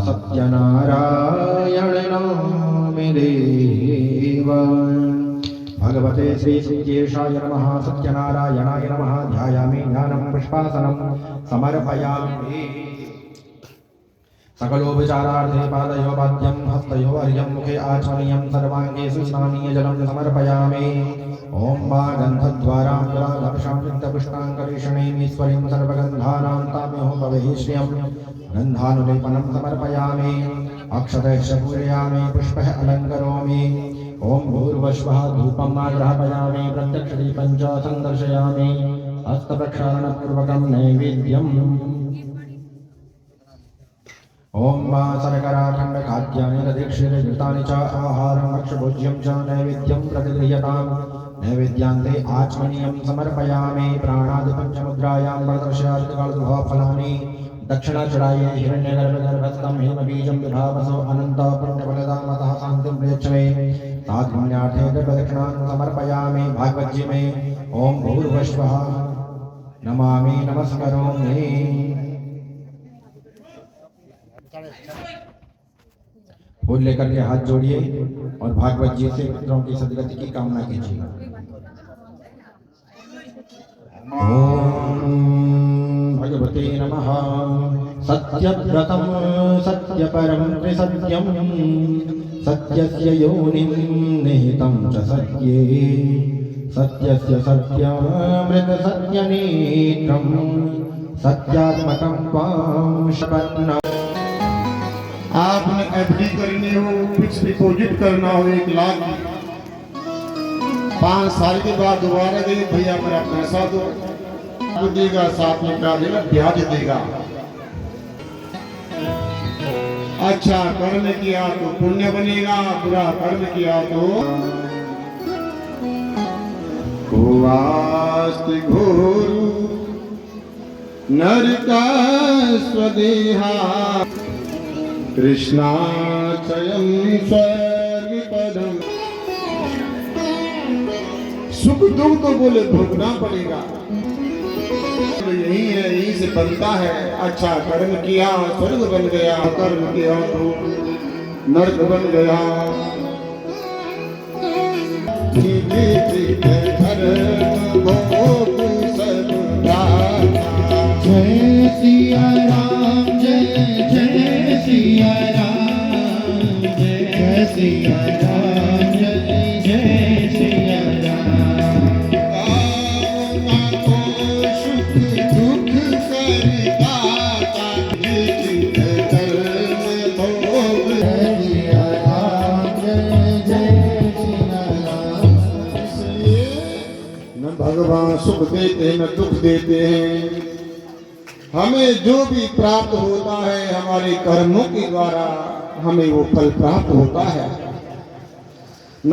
सत्यनारायण नामे देव। भगवते श्री सिद्धेशाय नमः सत्यनारायणाय नमः। ध्यायामि ज्ञानं पुष्पासनं समर्पयामि। सकलोपचारार्थे पादयो पाद्यं हस्तयो अर्घ्यं मुखे आचमनीयं सर्वाङ्गे सुस्नानीय जलं समर्पयामि। ॐ वा गन्धद्वारां गुलाधर्षां चित्तपुष्टाङ्करीषणीमीश्वरीं सर्वगन्धानां ताम्योः भवेः श्रियं गन्धानुलेपनं समर्पयामि। अक्षतैश्च पूजयामि पुष्पैः अलङ्करोमि। ॐ भूर्भुवः धूपम् आग्रापयामि प्रत्यक्षदीपं च सन्दर्शयामि। हस्तप्रक्षालनपूर्वकं नैवेद्यम्। ओं वा शर्कराखण्डखाद्यानि दधिक्षीरयुक्तानि च आहारं भक्ष्यभोज्यं च नैवेद्यं प्रतिगृह्यताम्। नैवेद्यान्ते आचमनीयं समर्पयामि। प्राणादिपञ्चमुद्रायां वरदर्शयादिकालदुभफलानि दक्षिणाचूडायै हिरण्यगर्भगर्भस्थं हेमबीजं विभावसो अनन्तः पुण्यफलदामतः शान्तिं प्रयच्छमे। तात्पुण्यार्थे गर्भदक्षिणां समर्पयामि। भागवज्जी में ओं भूर्भुवः नमामि नमस्करोमि। फूल लेकर के हाथ जोड़िए और भागवत जी से पुत्रों की सदगति की कामना कीजिए। ओम भगवते नमः। सत्यव्रतं सत्यपरं त्रिसत्यं सत्यस्य योनिं निहितं च सत्ये सत्यस्य सत्यामृत सत्यनेत्रं सत्यात्मकं त्वां शपन्ना। आपने एफडी करनी हो, फिक्स डिपॉजिट करना हो 1 लाख, 5 साल के बाद दोबारा गए भैया मेरा पैसा दो, वो देगा, साथ में क्या देगा, ब्याज देगा। अच्छा कर्म किया तो पुण्य बनेगा, बुरा कर्म किया तो वास्ति घोर नरका स्वदेहा कृष्णाचयं स्वर्गपदं। सुख दुख तो बोले भोगना पड़ेगा, तो यही है, यही से बनता है। अच्छा कर्म किया स्वर्ग बन गया, कर्म किया तो नरक बन गया। जय सिया राम जय जय सिया राम जय सिया राम जय जय सिया राम। सुख दुख करता न भगवान सुख देते न दुख देते हैं। हमें जो भी प्राप्त होता है हमारे कर्मों के द्वारा हमें वो फल प्राप्त होता है। न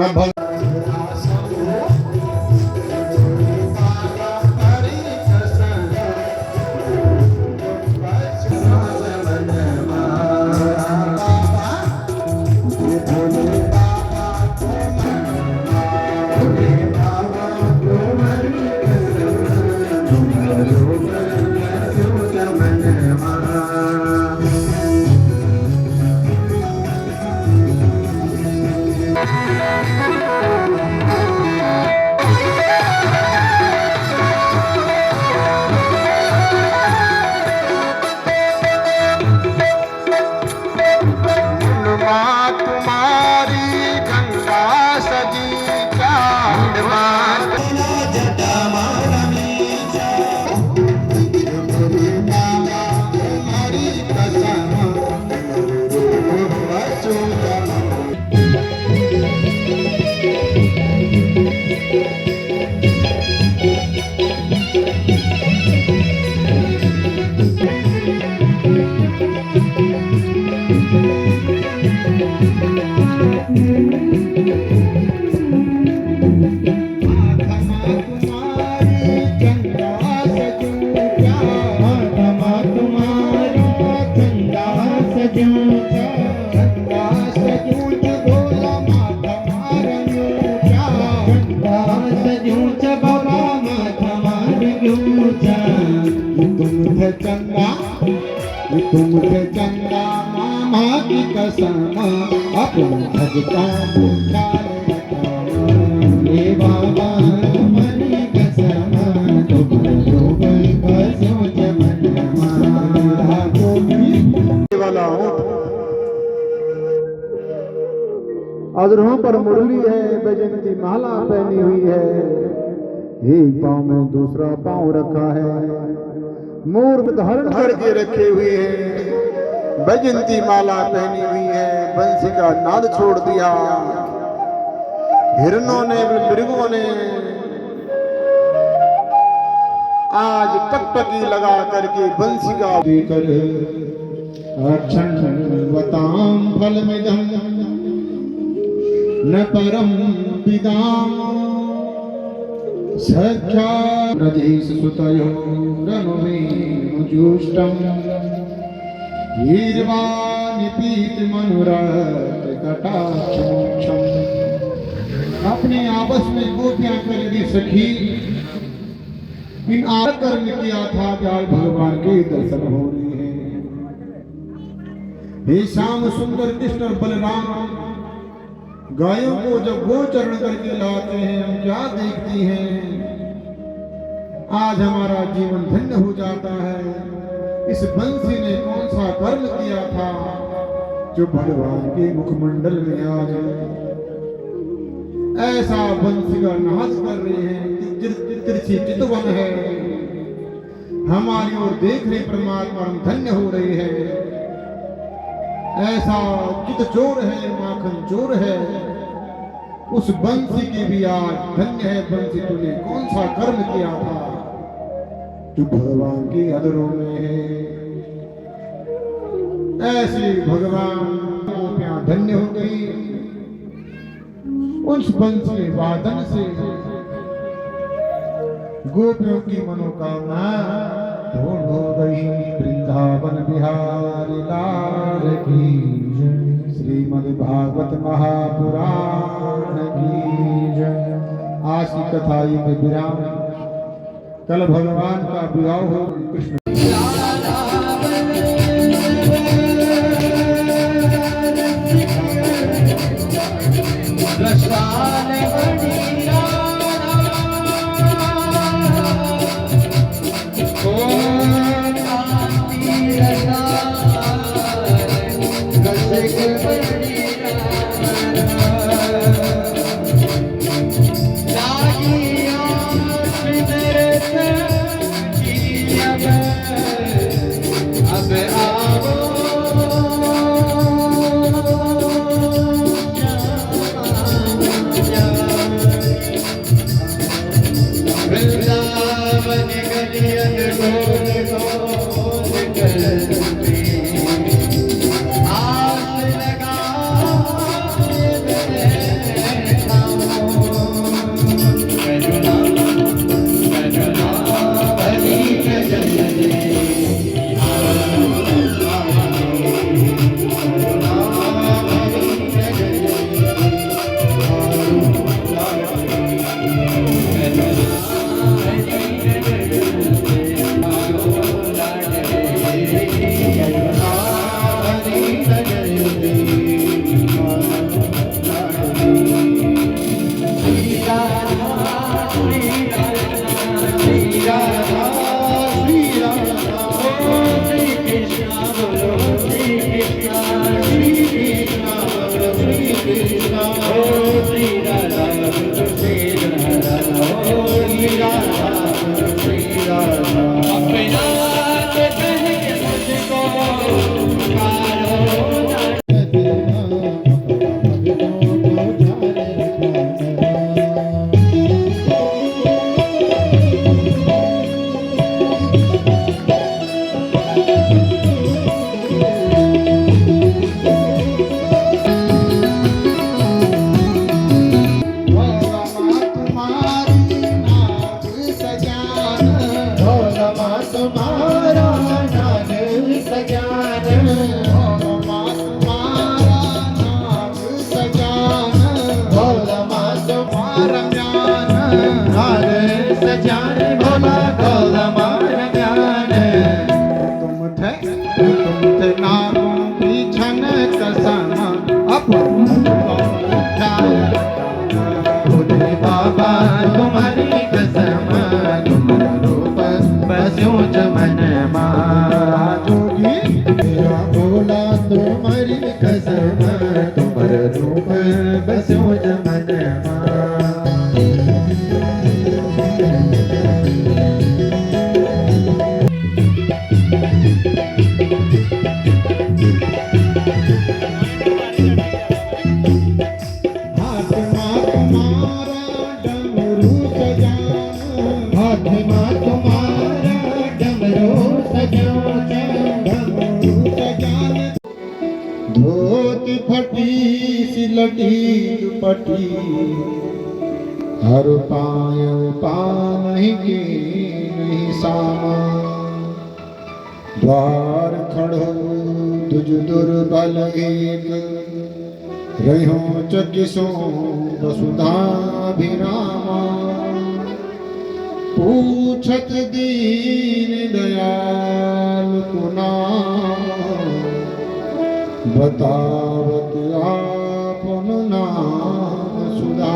तुम थे चंदा माँ की कसम अपने भगता ये बाबा हमारी कसम वाला हूँ। अधरों पर मुरली है, बैजंती माला पहनी हुई है, एक पाँव में दूसरा पाँव रखा है, मोर धारण करके रखे हुए है, बैजंती माला पहनी हुई है, बंसी का नाद छोड़ दिया, हिरणों ने मृगों ने आज टकटकी लगा करके बंसी का देकर अक्षण वताम फलमिदं न परम विदाम सख्या रजेश सुतयो रनुजुष्टम हीरवानिपीत मनुरत कटाक्षम। अपने आपस में गोपियां करेगी सखी, इन कर्म किया था जाल भगवान के दर्शन हो रहे हैं। हे श्याम सुंदर कृष्ण और बलराम गायों को जब गोचरण करके लाते हैं, हम क्या देखती हैं, आज हमारा जीवन धन्य हो जाता है। इस बंसी ने कौन सा कर्म किया था जो भगवान के मुखमंडल में आज ऐसा बंसी का नाच कर रहे हैं, तिरछी चितवन है, हमारी ओर देख रहे परमात्मा, हम धन्य हो रहे हैं। ऐसा चित चोर है, माखन चोर है, उस बंसी की भी आज धन्य है। बंसी तूने कौन सा कर्म किया था जो भगवान के अधरों में है। ऐसे भगवान गोपियां धन्य हो गई उस बंसी वादन से। गोपियों की मनोकामना पूर्ण हो गई। वृंदावन बिहारी लाल की जय, श्रीमद् भागवत महापुराण की जय। आज की कथा में विराम, कल भगवान का विवाह हो। कृष्ण Yeah. तुम्हारी कसम तुमर रूप बसो जमनमा धोती फटी सिलटी दुपटी हर पाय नहीं के नहीं सामा द्वार खड़ो तुझ दुर्बल एक रहो चकिसो वसुधाभिरामा पूछत दीन दयाल पुना बतावत आपन नाम सुधा।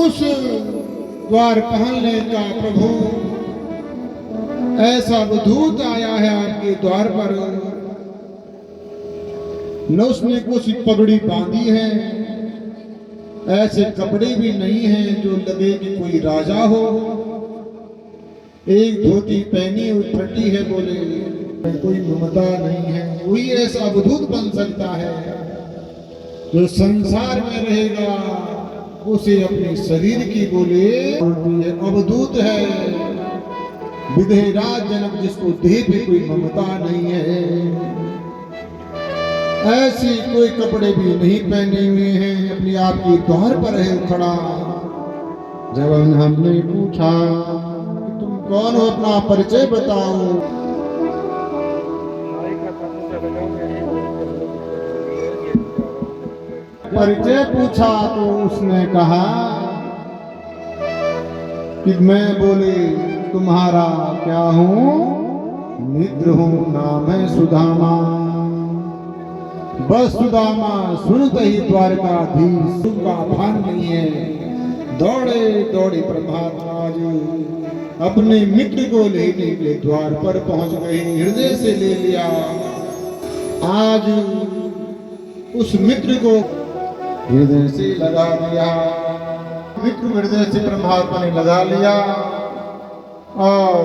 उस द्वार पहलने का प्रभु ऐसा अवधूत आया है आपके द्वार पर, न उसने कुछ पगड़ी बांधी है, ऐसे कपड़े भी नहीं हैं जो लगे कि कोई राजा हो। एक धोती पहनी हुई फटी है, बोले कोई ममता नहीं है। कोई ऐसा अवधूत बन सकता है जो संसार में रहेगा, उसे अपने शरीर की बोले अवधूत है। विदेहराज जनक जिसको देह पे कोई ममता नहीं है, ऐसी कोई कपड़े भी नहीं पहने हुए हैं, अपने आप के द्वार पर है खड़ा। जब हमने पूछा कि तुम कौन हो, अपना परिचय बताओ। परिचय पूछा तो उसने कहा कि मैं बोले तुम्हारा क्या हूं, मित्र हूं, नाम है सुदामा। बस सुदामा सुनते ही द्वारकाधीश का भान नहीं है, दौड़े दौड़े परमात्मा जी अपने मित्र को लेने के लिए द्वार पर पहुंच गए, हृदय से ले लिया। आज उस मित्र को हृदय से लगा लिया, मित्र हृदय से परमात्मा ने लगा लिया। और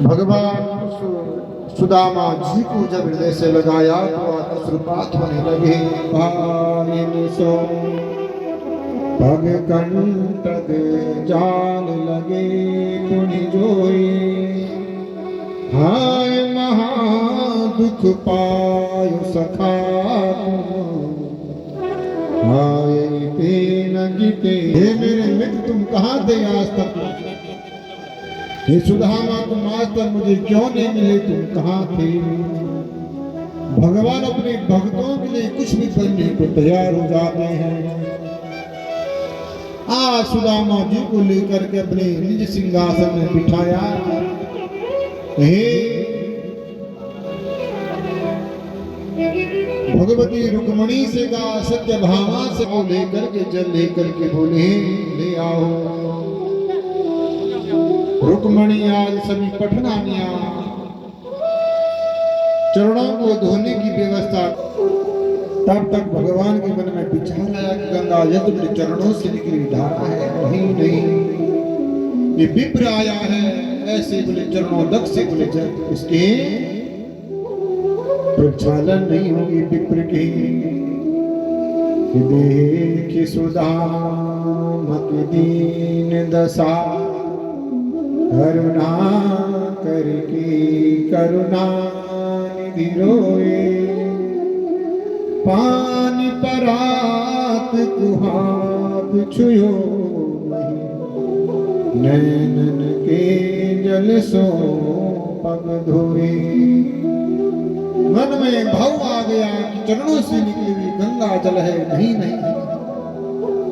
भगवान सुदामा जी को जब हृदय से लगाया तो अश्रुपात होने लगे। भारिन सो पग कंटक जाल लगे पुनि जोई, हाय महा दुख पायो सखा हाय ते न गीते। हे मेरे मित्र तुम कहाँ थे आज तक? हे सुदामा तुम आज तक मुझे क्यों नहीं मिले, तुम कहाँ थे? भगवान अपने भक्तों के लिए कुछ भी करने को तैयार हो जाते हैं। आज सुदामा जी को लेकर के अपने निज सिंहासन में बिठाया। हे भगवती रुक्मणी से का सत्य भामा से को लेकर के जल लेकर के बोले ले आओ। रुक्मणी आज सभी पठनानिया चरणों को धोने की व्यवस्था। तब तक भगवान के मन में विचार आया कि गंगा यदि मेरे चरणों से निकली धारा है। नहीं ये विप्र आया है, ऐसे बोले चरणों दक से बोले जब इसके प्रक्षालन नहीं होगी विप्र की। देख सुदामा के दीन दशा, करुणा करके करुणा निधि रोए। पानी परात कुहात छुयो नैनन के जल सो पग धोए। मन में भाव आ गया कि चरणों से निकली हुई गंगा जल है। नहीं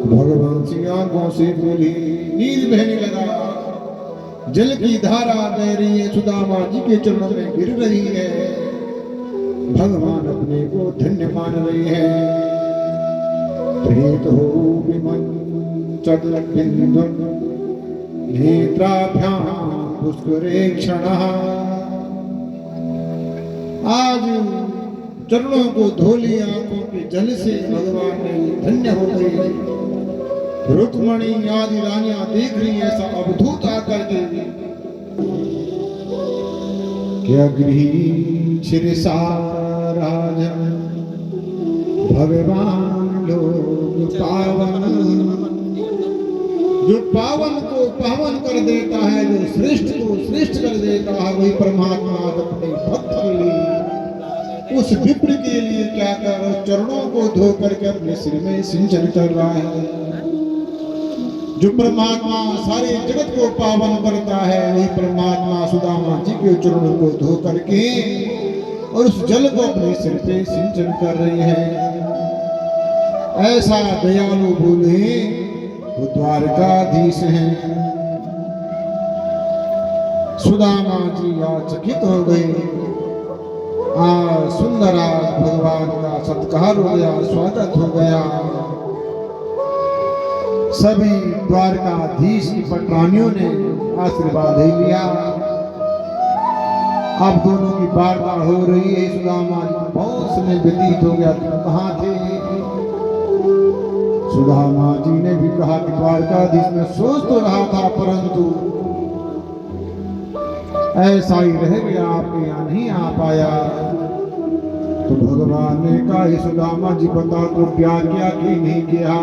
भगवान की आंखों से बोली, नीर बहने लगा, जल की धारा बह रही है, सुदामा जी के चरणों में गिर रही है। भगवान अपने को धन्य मान रही है। प्रीत हो विमन चतुर बिंदु नेत्राभ्याम पुष्करे क्षणः आज चरणों को धो लिया, आंखों के जल से भगवान ने धन्य हो गई। रुक्मणी आदि रानियां देख रही ऐसा अवधूत आकर के क्या गृह शिरसा राजन भगवान लोग पावन, जो पावन को पावन कर देता है, जो श्रेष्ठ को श्रेष्ठ कर देता है, वही परमात्मा अपने भक्त के लिए, उस विप्र के लिए क्या कर रहा, चरणों को धो करके अपने सिर में सिंचन कर रहा है। जो परमात्मा सारे जगत को पावन करता है, वही परमात्मा सुदामा जी के चरणों को धो करके और उस जल को अपने सिर पे सिंचन कर रही है। ऐसा दयालु बोले वो द्वारकाधीश हैं। सुदामा जी आचकित हो गए। सुंदर भगवान का सत्कार हो गया, स्वागत हो गया। सभी द्वारकाधीश की पटरानियों ने आशीर्वाद ले लिया। अब दोनों की वार्ता हो रही है। सुदामा जी बहुत समय व्यतीत हो गया, तुम कहाँ थे? सुदामा जी ने भी कहा कि द्वारकाधीश में सोच तो रहा था, परंतु ऐसा ही रह गया, आपके यहाँ नहीं आ पाया। तो भगवान ने कहा, सुदामा जी बता तो क्या किया कि नहीं किया?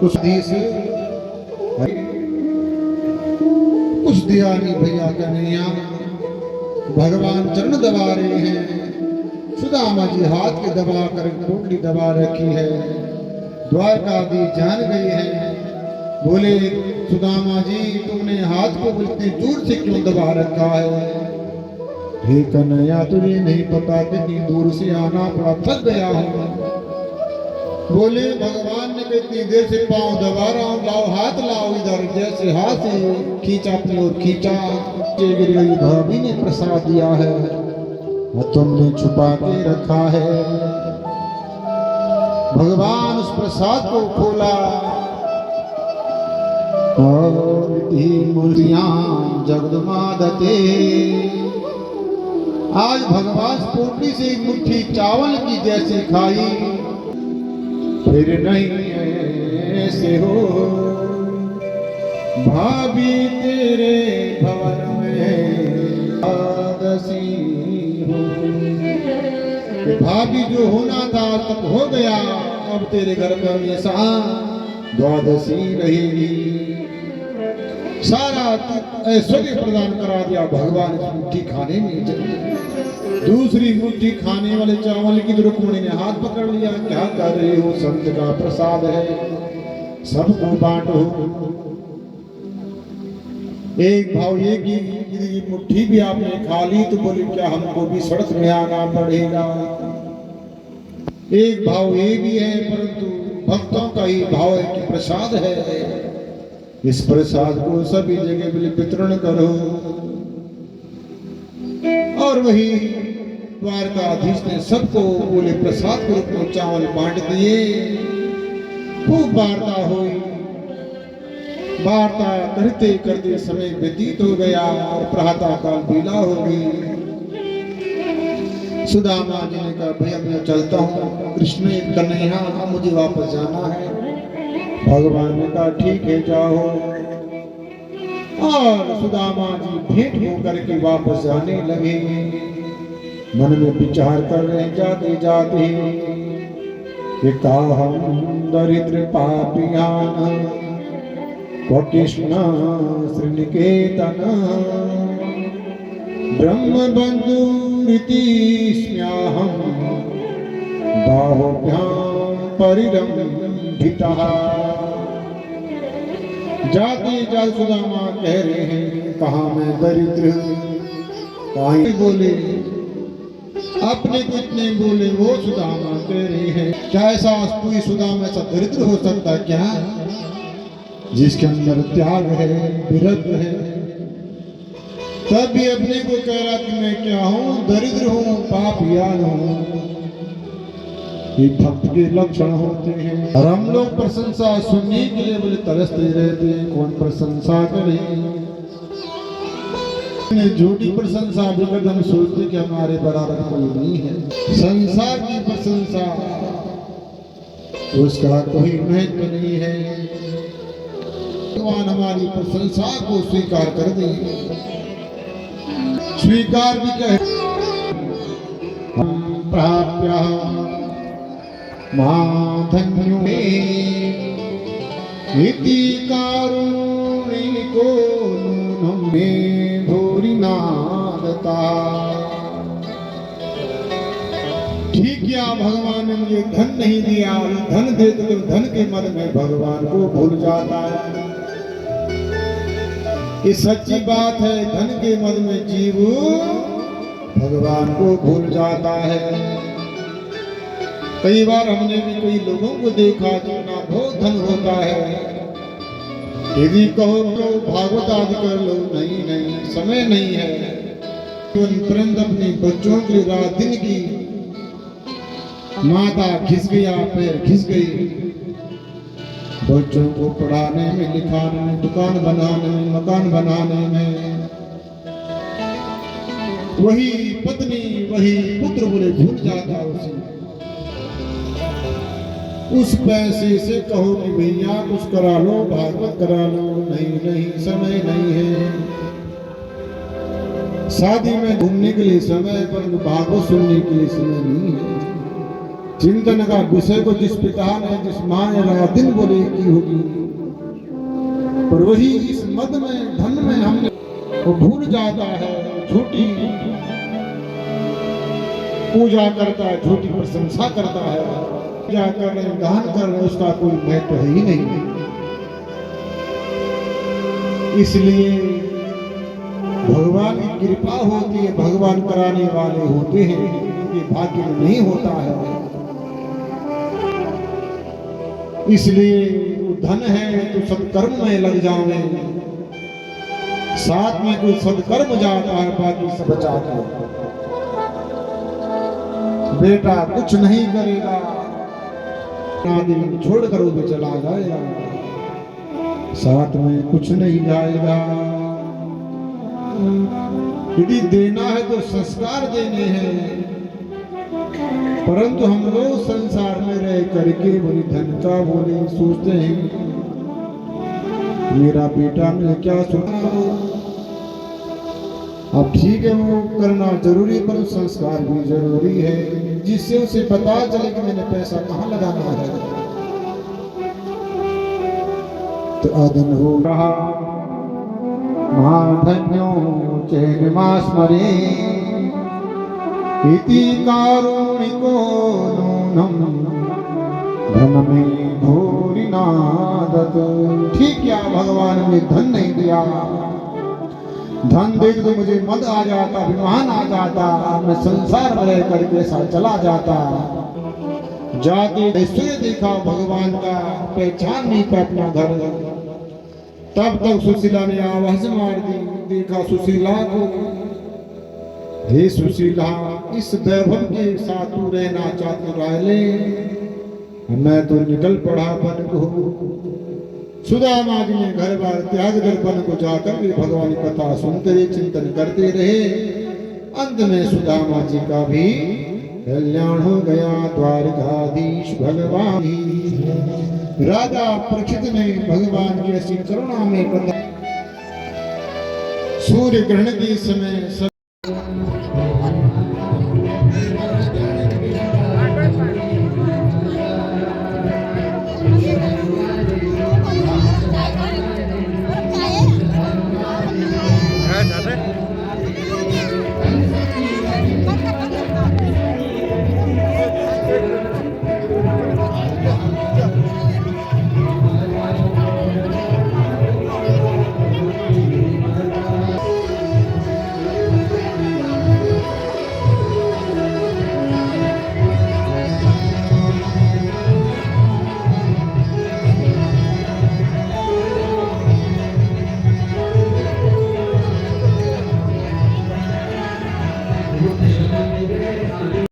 कुछ दिया नहीं भैया कन्हैया। भगवान चरण दबा रहे हैं। सुदामा जी हाथ के दबा कर पोटली दबा रखी है। द्वारकाधीश जान गए हैं। बोले सुदामा जी, तुमने हाथ को इतने दूर से क्यों दबा रखा है? हे कन्हैया, तुझे नहीं पता कितनी दूर से आना पड़ा, थक गया हूँ। बोले भगवान ने कितनी देर से पांव दबा रहा हूँ, लाओ हाथ लाओ इधर। जैसे हाथ से खींचा अपनी ओर खींचा, भाभी ने प्रसाद दिया है, तुमने छुपा के रखा है। भगवान उस प्रसाद को खोला और मूर्तियां जगदमादते। आज भगवान पोटली से एक मुट्ठी चावल की जैसे खाई, फिर नहीं ऐसे हो भाभी तेरे भवन में आदसी हो। भाभी जो होना था तब हो गया, अब तेरे घर में हमेशा द्वादशी रहेगी। सारा ऐश्वर्य प्रदान करा दिया भगवान इस मुट्ठी खाने में। दूसरी मुट्ठी खाने वाले चावल की रुक्मणी ने हाथ पकड़ लिया। क्या कर रहे हो? संत का प्रसाद है, सबको बांटो। एक भाव ये कि मुट्ठी भी आपने खा ली, तो बोले क्या हमको भी सड़क में आना पड़ेगा? एक भाव ये भी है, परंतु भक्तों का ही भाव है कि प्रसाद है, इस प्रसाद को सभी जगह वितरण करो। और वही द्वारकाधीश ने सबको बोले प्रसाद के रूप में चावल बांट दिए। खूब वार्ता हुई। वार्ता करते करते समय व्यतीत हो गया और प्रातः काल बेला हो गई। सुदामा जी ने कहा, भैया मैं चलता हूँ, कृष्ण कन्हैया मुझे वापस जाना है। भगवान ने कहा ठीक है जाओ। और सुदामा जी भेंट होकर के वापस जाने लगे। मन में विचार कर रहे जाते जाते कि हम दरिद्र पापियान को कृष्ण श्रीनिकेतन ब्रह्म बंधु रीति स्म्याहम बाहुभ्याम परिरंभितः। जाते जाते सुदामा कह रहे हैं, कहा मैं दरिद्र, कहीं बोले अपने को इतने बोले, वो सुदामा कह रहे हैं। क्या ऐसा कोई सुदामा ऐसा दरिद्र हो सकता क्या, जिसके अंदर त्याग है, विरत है? तब भी अपने को कह रहा कि मैं क्या हूँ, दरिद्र हूँ, पापियान हूँ। ये भक्त के लक्षण होते हैं। और हम लोग प्रशंसा सुनने के लिए बोले तरसते रहते हैं, कौन प्रशंसा करे। झूठी प्रशंसा भी कदम सोचते कि हमारे बराबर कोई नहीं है। संसार की प्रशंसा उसका कोई महत्व नहीं है। भगवान हमारी प्रशंसा को स्वीकार कर दे, स्वीकार भी कहे। हम प्राप्य माधन्यो इति कारुणिको नूनं मे भूरिनादता। ठीक किया, भगवान ने मुझे धन नहीं दिया, धन दे तो धन के मद में भगवान को भूल जाता है। ये सच्ची बात है, धन के मद में जीव भगवान को भूल जाता है। कई बार हमने भी कई लोगों को देखा जितना बहुत धन होता है, यदि कहो लो भागवत आदि कर लो, नहीं नहीं समय नहीं है। तुरंत अपने बच्चों के लिए रात दिन की माता खिस गया, पैर खिस गई, बच्चों को पढ़ाने में, लिखाने में, दुकान बनाने में, मकान बनाने में। वही पत्नी वही पुत्र बोले भूल जाता उसे। उस पैसे से कहो कि भैया कुछ करा लो, भागवत करा लो, नहीं नहीं समय नहीं है। शादी में घूमने के लिए समय, पर भागवत सुनने के लिए समय नहीं है। चिंतन का विषय को जिस पिता ने, जिस माँ ने रात दिन बोले की होगी, पर वही इस मद में, धन में हमने वो भूल जाता है। झूठी पूजा करता है, झूठी प्रशंसा करता है, पूजा कर रहे, दान कर रहे, उसका कोई महत्व है ही नहीं। इसलिए भगवान की कृपा होती है, भगवान कराने वाले होते हैं, उनके भाग्य में नहीं होता है। इसलिए धन है तो सत्कर्म में लग जाओगे, साथ में कोई सत्कर्म जाता है, बाकी सब जाता है। बेटा कुछ नहीं करेगा, दिन छोड़कर वो भी चला जाएगा, साथ में कुछ नहीं जाएगा। यदि देना है तो संस्कार देने हैं, परंतु हम लोग संसार में रह करके बड़ी धन का बोले सोचते हैं, मेरा बेटा ने क्या सुना। अब ठीक है वो करना जरूरी, पर संस्कार भी जरूरी है, जिससे उसे पता चले कि मैंने पैसा कहाँ लगाना है। तो अदन हो रहा महाधन्यो चैनमास्मरे इति कारुणिको नूनं धनमे भूरिनादत। ठीक क्या, भगवान ने धन नहीं दिया, धन दे तो मुझे मद आ जाता, अभिमान आ जाता, मैं संसार में रह करके साथ चला जाता। जाके ऐश्वर्य देखा भगवान का, पहचान नहीं पाया अपना घर। तब तक सुशीला ने आवाज मार दी, देखा सुशीला को, हे सुशीला इस वैभव के साथ तू रहना चाहती रह ले, मैं तो निकल पड़ा बन को। सुदामा जी ने घर बार त्याग कर वन को जाकर भी भगवान की कथा सुनते रहे, चिंतन करते रहे। अंत में सुदामा जी का भी कल्याण हो गया, द्वारकाधीश भगवान। राजा परीक्षित ने भगवान की ऐसी करुणा में सूर्य ग्रहण के समय